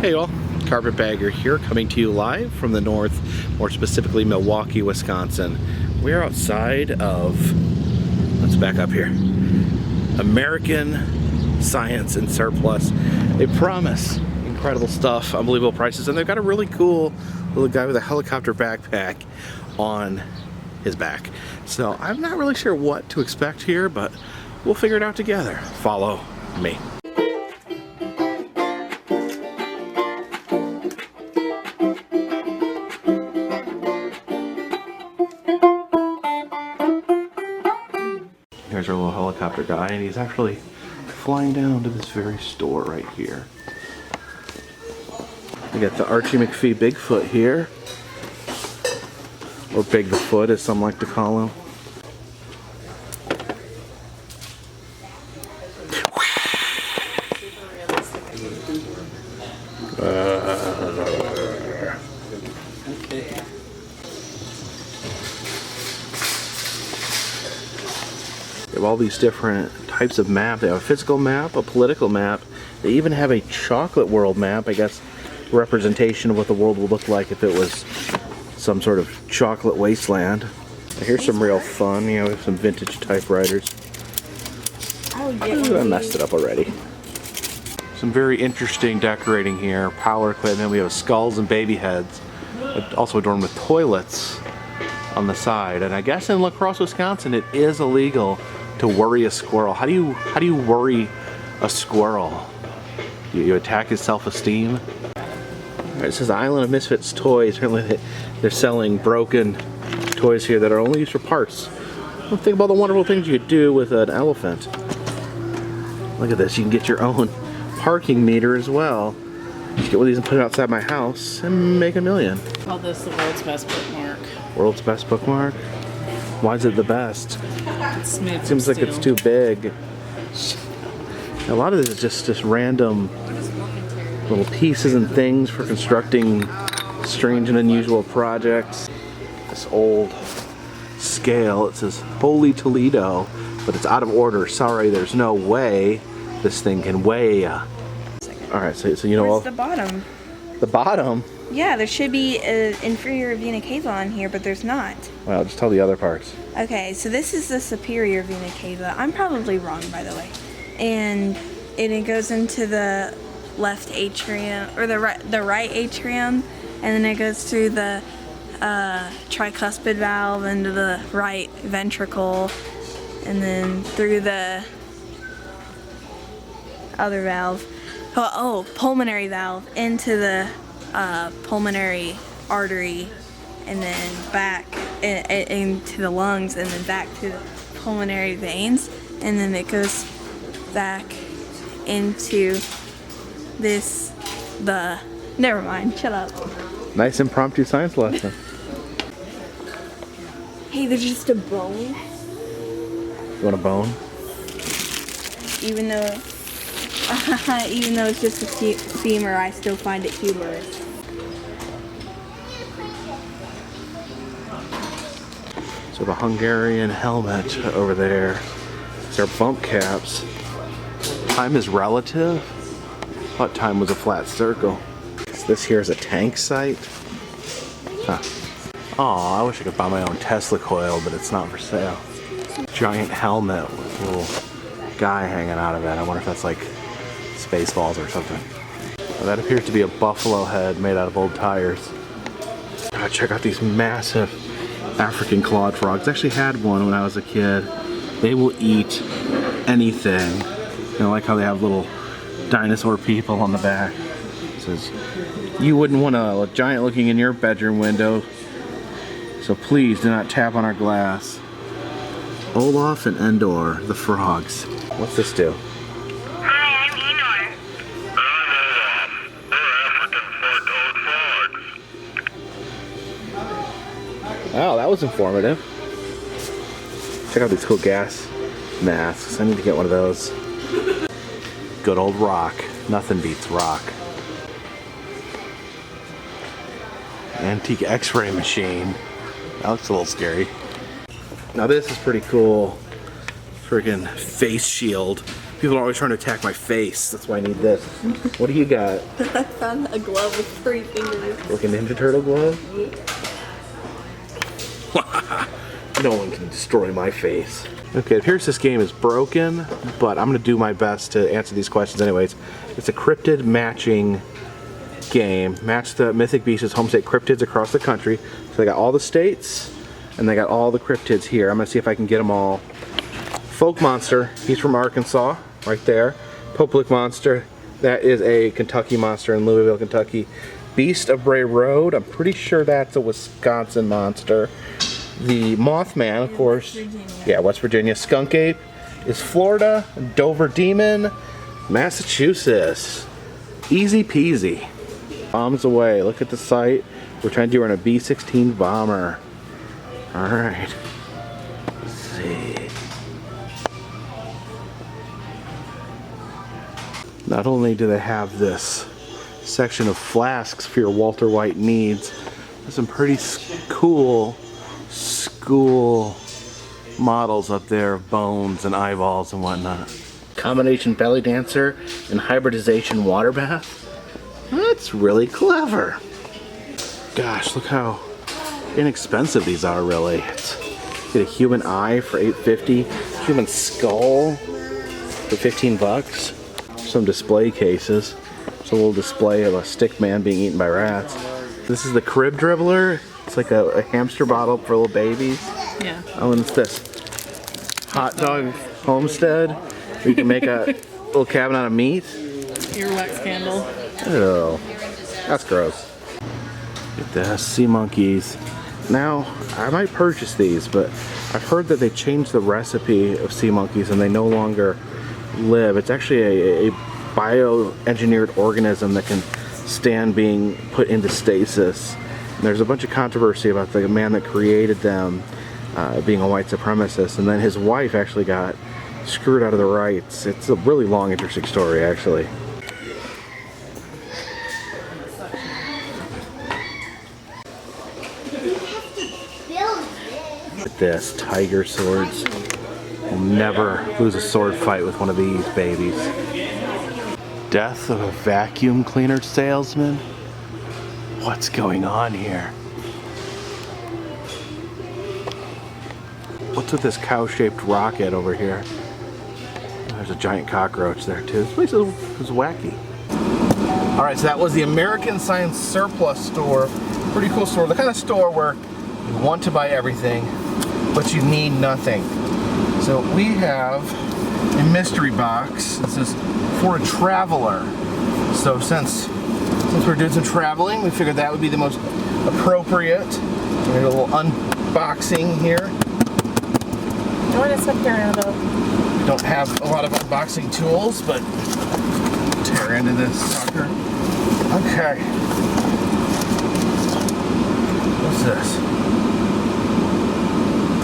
Hey all, Carpetbagger here, coming to you live from the north, more specifically Milwaukee, Wisconsin. We are outside of, let's back up here, American Science and Surplus. They promise incredible stuff, unbelievable prices, and they've got a really cool little guy with a helicopter backpack on his back. So I'm not really sure what to expect here, but we'll figure it out together. Follow me. Here's our little helicopter guy, and he's actually flying down to this very store right here. We got the Archie McPhee Bigfoot here, or Big the Foot as some like to call him. They have all these different types of maps. They have a physical map, a political map. They even have a chocolate world map, I guess, representation of what the world would look like if it was some sort of chocolate wasteland. Here's some real fun, you know, we have some vintage typewriters. Ooh, I messed it up already. Some very interesting decorating here, power equipment. We have skulls and baby heads, also adorned with toilets on the side. And I guess in La Crosse, Wisconsin, it is illegal to worry a squirrel. How do you worry a squirrel? You attack his self-esteem? It says Island of Misfits Toys. Apparently they're selling broken toys here that are only used for parts. Well, think about the wonderful things you could do with an elephant. Look at this, you can get your own parking meter as well. Just get one of these and put it outside my house and make $1 million. Call this the world's best bookmark. World's best bookmark? Why is it the best? It's smooth. Seems like it's too big. A lot of this is just random little pieces and things for constructing strange and unusual projects. This old scale, it says Holy Toledo, but it's out of order. Sorry, there's no way this thing can weigh. Alright, so you know Where's the bottom? The bottom? Yeah, there should be an inferior vena cava on here, but there's not. Well, just tell the other parts. Okay, so this is the superior vena cava. I'm probably wrong, by the way. And it goes into the left atrium, or the right atrium, and then it goes through the tricuspid valve into the right ventricle, and then through the other valve, pulmonary valve, into the pulmonary artery, and then back into the lungs, and then back to the pulmonary veins, and then it goes back into never mind, shut up. Nice impromptu science lesson. Hey, there's just a bone. You want a bone? Even though it's just a femur, I still find it humorous. So the Hungarian helmet over there. These are bump caps. Time is relative. I thought time was a flat circle. This here is a tank site. Huh. Aw, I wish I could buy my own Tesla coil, but it's not for sale. Giant helmet with a little guy hanging out of it. I wonder if that's like Spaceballs or something. Well, that appears to be a buffalo head made out of old tires. God, check out these massive African clawed frogs. I actually had one when I was a kid. They will eat anything. You know, like how they have little dinosaur people on the back. It says, you wouldn't want a giant looking in your bedroom window, so please do not tap on our glass. Olaf and Endor, the frogs. What's this do? Hi, I'm Enor. I'm Olaf. We're African forked old frogs. Wow, that was informative. Check out these cool gas masks. I need to get one of those. Good old rock. Nothing beats rock. Antique x-ray machine. That looks a little scary. Now this is pretty cool. Friggin' face shield People are always trying to attack my face. That's why I need this. What do you got? I found a glove with 3 fingers. Like a Ninja Turtle glove? No one can destroy my face. Okay, it appears this game is broken, but I'm gonna do my best to answer these questions anyways. It's a cryptid matching game. Match the mythic beasts' home state cryptids across the country. So they got all the states, and they got all the cryptids here. I'm gonna see if I can get them all. Folk Monster, he's from Arkansas, right there. Poplick Monster, that is a Kentucky monster in Louisville, Kentucky. Beast of Bray Road, I'm pretty sure that's a Wisconsin monster. The Mothman, of course, yeah, West Virginia. Skunk Ape is Florida. Dover Demon, Massachusetts. Easy peasy. Bombs away. Look at the site. We're trying to do on a B-16 bomber. All right. Let's see. Not only do they have this section of flasks for your Walter White needs, there's some pretty cool school models up there of bones and eyeballs and whatnot. Combination belly dancer and hybridization water bath. That's really clever. Gosh, look how inexpensive these are, really. Get a human eye for $8.50, human skull for 15 bucks. Some display cases. It's a little display of a stick man being eaten by rats. This is the crib dribbler. It's like a hamster bottle for little babies. Yeah. Oh, and it's this hot dog homestead where you can make a little cabin out of meat. Earwax candle. Oh, that's gross. Get this, sea monkeys. Now, I might purchase these, but I've heard that they changed the recipe of sea monkeys and they no longer live. It's actually a bioengineered organism that can stand being put into stasis. And there's a bunch of controversy about the man that created them being a white supremacist, and then his wife actually got screwed out of the rights. It's a really long, interesting story, actually. Look at this, tiger swords. You'll never lose a sword fight with one of these babies. Death of a vacuum cleaner salesman? What's going on here? What's with this cow-shaped rocket over here? There's a giant cockroach there too. This place is wacky. Alright, so that was the American Science Surplus store. Pretty cool store. The kind of store where you want to buy everything, but you need nothing. So we have a mystery box. This is for a traveler. So since we're doing some traveling, we figured that would be the most appropriate. We have a little unboxing here. Join us up here, Annabelle. We don't have a lot of unboxing tools, but tear into this sucker. Okay. What's this?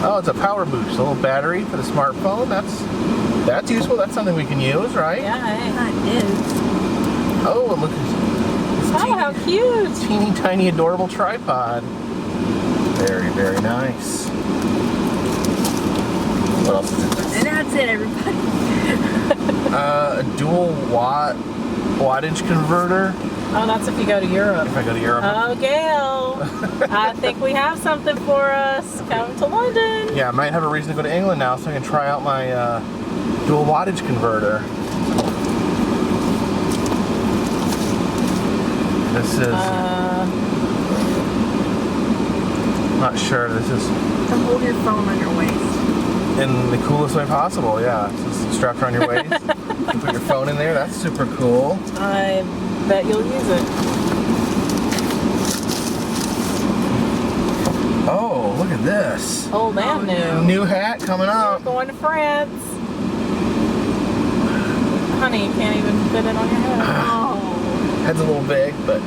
Oh, it's a power boost, a little battery for the smartphone. That's useful. That's something we can use, right? Yeah, it is. Oh, and look at this. Oh, how cute! Teeny tiny adorable tripod. Very, very nice. What else is it? And that's it, everybody. A dual wattage converter. Oh, that's if you go to Europe. If I go to Europe. Oh, Gail. I think we have something for us. Come to London. Yeah, I might have a reason to go to England now, so I can try out my dual wattage converter. This is not sure. This is To hold your phone on your waist. in the coolest way possible. Yeah, it's just strapped around your waist. You can put your phone in there. That's super cool. I bet you'll use it. Oh, look at this. Old and new. New hat coming up. Going to France. Honey, you can't even fit it on your head. Oh. Head's a little big, but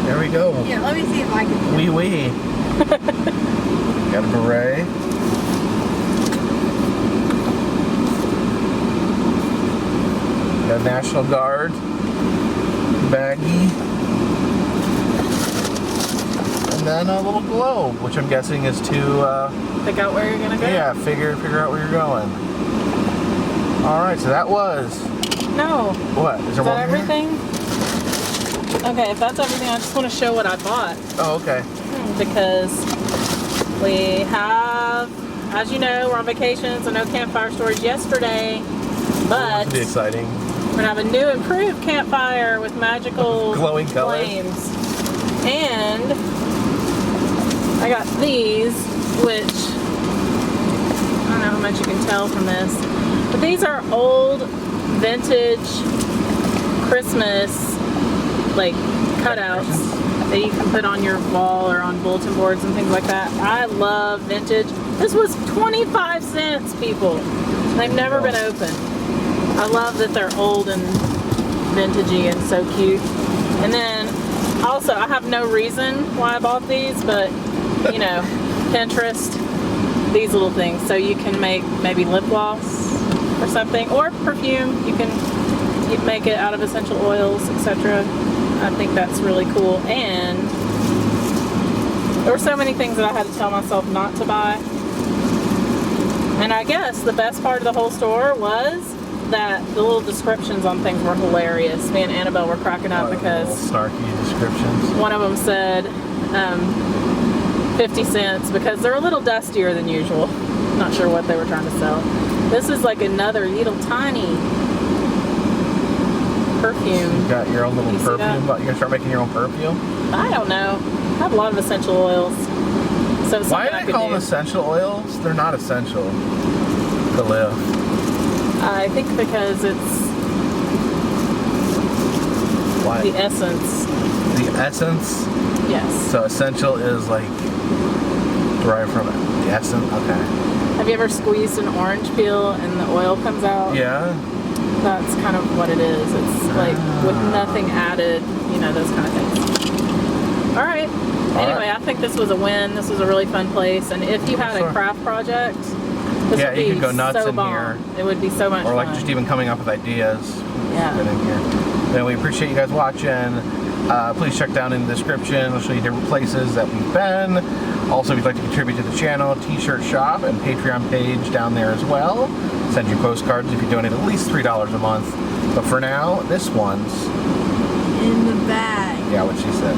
there we go. Yeah, let me see if I can. Wee wee. Got a beret. Got a National Guard baggie. And then a little globe, which I'm guessing is to Pick out where you're gonna go. yeah, figure out where you're going. All right, so that was No. what? Is there Is more that here? everything? Okay, if that's everything, I just want to show what I bought. Oh, okay. Because we have, as you know, we're on vacation, so no campfire storage yesterday. But This will be exciting. we're gonna have a new improved campfire with magical Glowing colors. flames. And I got these, which I don't know how much you can tell from this, but these are old vintage Christmas like cutouts that you can put on your wall or on bulletin boards and things like that. I love vintage. This was 25 cents, people. They've never been opened. I love that they're old and vintagey and so cute. And then also, I have no reason why I bought these, but you know, Pinterest, these little things. So you can make maybe lip gloss or something, or perfume. You make it out of essential oils, etc. I think that's really cool. And there were so many things that I had to tell myself not to buy. And I guess the best part of the whole store was that the little descriptions on things were hilarious. Me and Annabelle were cracking up because snarky descriptions. one of them said 50 cents because they're a little dustier than usual. Not sure what they were trying to sell. This is like another little tiny perfume. You got your own little You see perfume. that? You're gonna start making your own perfume? I don't know. I have a lot of essential oils. So it's Why something do I they could call do. them essential oils? They're not essential to live. I think because it's Why? the essence. The essence? Yes. So essential is like derived from the essence? Okay. Have you ever squeezed an orange peel and the oil comes out? Yeah? That's kind of what it is. It's like with nothing added, you know, those kind of things. All right. Anyway, I think this was a win. This was a really fun place. And if you had a craft project, this Yeah, would you be could go nuts so in bomb. here. It would be so much Or like fun. just even coming up with ideas. Yeah. Get in here. Then we appreciate you guys watching. Please check down in the description. I'll show you different places that we've been. Also, if you'd like to contribute to the channel, t-shirt shop and Patreon page down there as well. Send you postcards if you donate at least $3 a month. But for now, this one's In the bag. yeah, what she said.